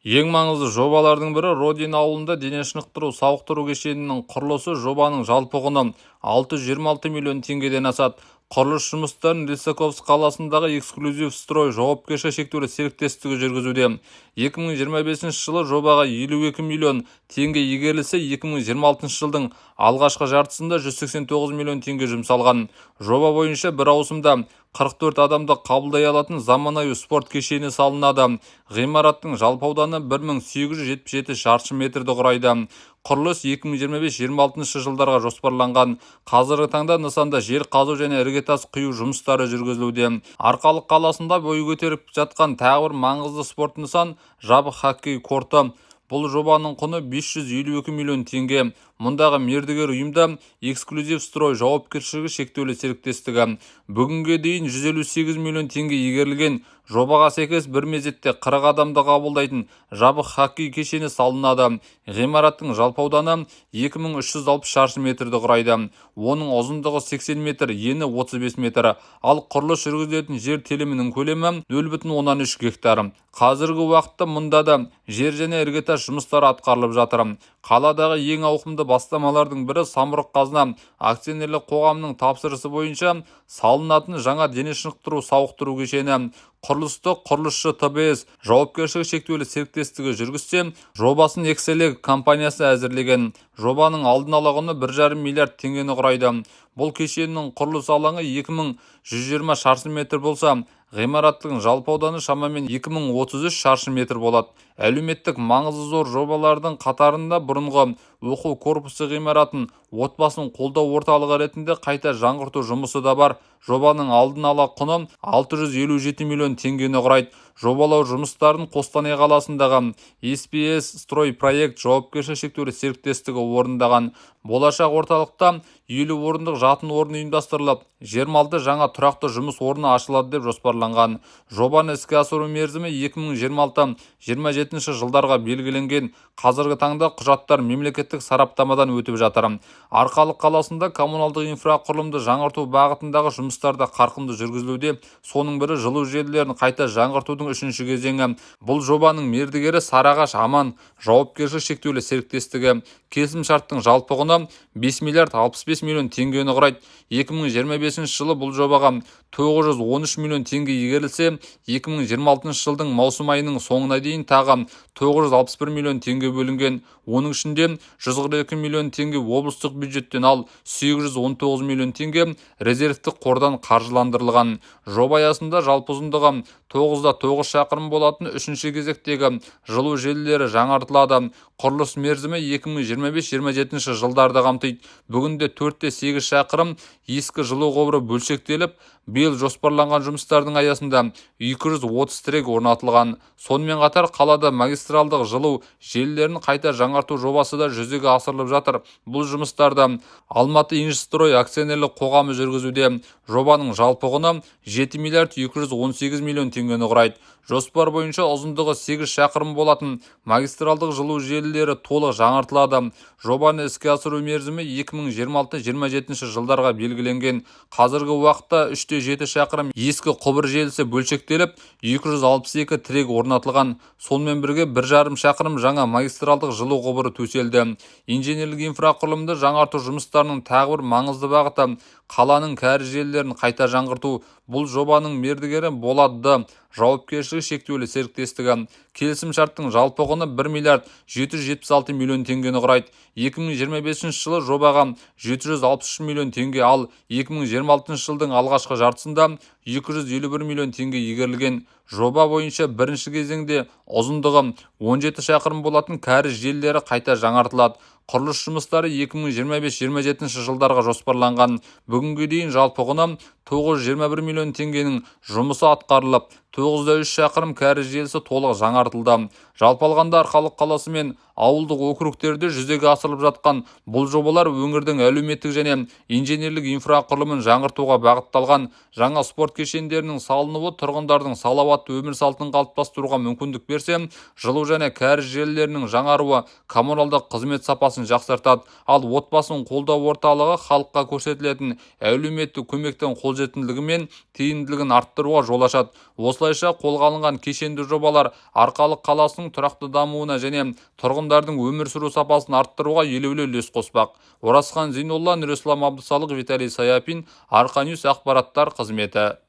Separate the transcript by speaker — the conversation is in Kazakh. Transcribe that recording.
Speaker 1: Ең маңызды жобалардың бірі Родина ауылында дене шынықтыру сауықтыру кешенінің құрылысы. Жобаның жалпы құны 626 миллион теңгеден асады. Құрылыс жұмыстарын Лисаковск қаласындағы эксклюзив строй жауапкершілігі шектеулі серіктестігі жүргізуде. 2025 жылы жобаға 52 миллион теңге игерілсе, 2026 жылдың алғашқы жартысында 189 миллион теңге жұмсалған. Жоба бойынша бір ауысымда 44 адамды қабылдай алатын заманауи спорт кешені салынады. Ғимараттың жалпы ауданы 1877 шаршы метрді құрайды. Құрылыс 2025-26 жылдарға жоспарланған. Қазіргі таңда нысанда жер қазу және іргетас құю жұмыстары жүргізілуде. Арқалық қаласында бой көтеріп жатқан тағы бір маңызды спорт нысан жабық хоккей корты. Бұл жобаның құны 552 миллион теңге. Мұндағы мердігер ұйымда эксклюзив строй жауапкершілігі шектеулі серіктестігі. Бүгінге дейін 158 миллион теңге игерілген. Жобаға сәйкес бір мезетте 40 адамды қабылдайтын жабық хоккей кешені салынады. Ғимараттың жалпы ауданы 2360 шаршы метрді құрайды. Оның ұзындығы 80 метр, ені 35 метр. Ал құрылыс жүргізілетін жер телімінің көлемі 0,13 гектар. Қазіргі уақытта мұнда да жер және іргетас жұмыстары атқарылып жатыр. Қаладағы ең ауқымды бастамалардың бірі Самұрық Қазына акционерлік қоғамының тапсырысы бойынша салынатын жаңа дене шынықтыру сауықтыру кешені. Құрылысты құрылысшы ТБС жауапкершілігі шектеулі серіктестігі жүргізсе, жобасын Excelec компаниясы әзірлеген. Жобаның алдын ала құны 1,5 миллиард теңгені құрайды. Бұл кешеннің құрылыс алаңы 2120 шаршы метр болса, ғимараттың жалпы ауданы шамамен 2033 шаршы метр болады. Әлеуметтік маңызы зор жобалардың қатарында бұрынғы оқу корпусы ғимаратын отбасын қолдау орталығы ретінде қайта жаңғырту жұмысы да бар. Жобаның алдын ала құны 657 миллион теңгені құрайды. Жобалау жұмыстарын Қостанай қаласындағы SPS строй проект жауапкершілігі шектеулі серіктестігі орындаған. Болашақ орталықта 50 орындық жатын орын ұйымдастырылып, 26 жаңа тұрақты жұмыс орны ашылады деп жоспарланған. Жобаны іске асыру мерзімі 2026-27 жылдарға белгіленген. Қазіргі таңда құжаттар мемлекеттік сараптамадан өтіп жатыр. Арқалық қаласында коммуналдық инфрақұрылымды жаңғырту бағытындағы жұмыстар да қарқынды жүргізілуде. Соның бірі жылу желілерін қайта жаңғыртудың 3-ші кезеңі. Бұл жобаның мердігері Сарыағаш Аман жауапкершілігі шектеулі серіктестігі. Келісімшарттың жалпы құны 5 миллиард 65 миллион теңгені құрайды. 2025 жылы бұл жобаға 913 миллион теңге игерілсе, 2026 жылдың маусым айының соңына дейін тағы 961 миллион теңге бөлінген. Оның ішінде 142 миллион теңге облыстық бюджеттен, ал 819 миллион теңге резервтік қордан қаржыландырылған. Жоба аясында жалпы ұзындығы 9,9 шақырым болатын 3-ші кезектегі жылу желілері жаңартылады. Құрылыс мерзімі 2025-27 жылдарды қамтиды. Бүгінде 4,8 шақырым ескі жылу құбыры бөлшектеліп, биыл жоспарланған жұмыстардың аясында 230 тірек орнатылған. Сонымен қатар қалада магистралдық жылу желілерін қайта жаңарту жобасы да жүзеге асырылып жатыр. Бұл жұмыстарды Алматы Инжстрой акционерлік қоғамы жүргізуде. Жобаның жалпы құны 7 миллиард 218 миллион теңгені құрайды. Жоспар бойынша ұзындығы 8 шақырым болатын магистралдық жылу желілері толық жаңартылады. Жобаны іске асыру мерзімі 2026-27 жылдарға белгіленген. Қазіргі уақытта 3,7 шақырым ескі құбыр желісі бөлшектеліп, 262 тірек орнатылған. Сонымен бірге 1,5 шақырым жаңа магистралдық жылу құбыры төселді. Инженерлік инфрақұрылымды жаңарту жұмыстарының тағы бір маңызды бағыты қаланың кәріз желілерін қайта жаңғырту. Бұл жобаның мердігері Болады жауапкершілігі шектеулі серіктестігі. Келісімшарттың жалпы құны 1 миллиард 776 миллион теңгені құрайды. 2025 жылы жобаға 763 миллион теңге, ал 2026 жылдың алғашқы жартысында 251 миллион теңге игерілген. Жоба бойынша бірінші кезеңде ұзындығы 17 шақырым болатын кәріз желілері қайта жаңартылады. Құрылыс жұмыстары 2025-27 жылдарға жоспарланған. Бүгінге дейін жалпы құны 921 миллион теңгенің жұмысы атқарылып, 9,3 шақырым кәріз желісі толық жаңартылды. Жалпы алғанда Арқалық қаласы мен ауылдық округтерде жүзеге асырылып жатқан бұл жобалар өңірдің әлеуметтік және инженерлік инфрақұрылымын жаңғыртуға бағытталған. Жаңа спорт кешендерінің салынуы тұрғындардың салауатты өмір салтын қалыптастыруға мүмкіндік берсе, жылу және кәріз желілерінің жаңаруы коммуналдық қызмет сапасын жақсартады. Ал отбасын қолдау орталығы халыққа көрсетілетін әлеуметтік көмектің қолжетімділігі мен тиімділігін арттыруға жол ашады. Осылайша қолға алынған кешенді жобалар Арқалық қаласының тұрақты дамуына және тұрғындардың өмір сүру сапасын арттыруға елеулі үлес қоспақ. Оразхан Зейнолла, Нұрислам Абдысалық, Виталий Саяпин, Арқа Ньюс ақпараттар қызметі.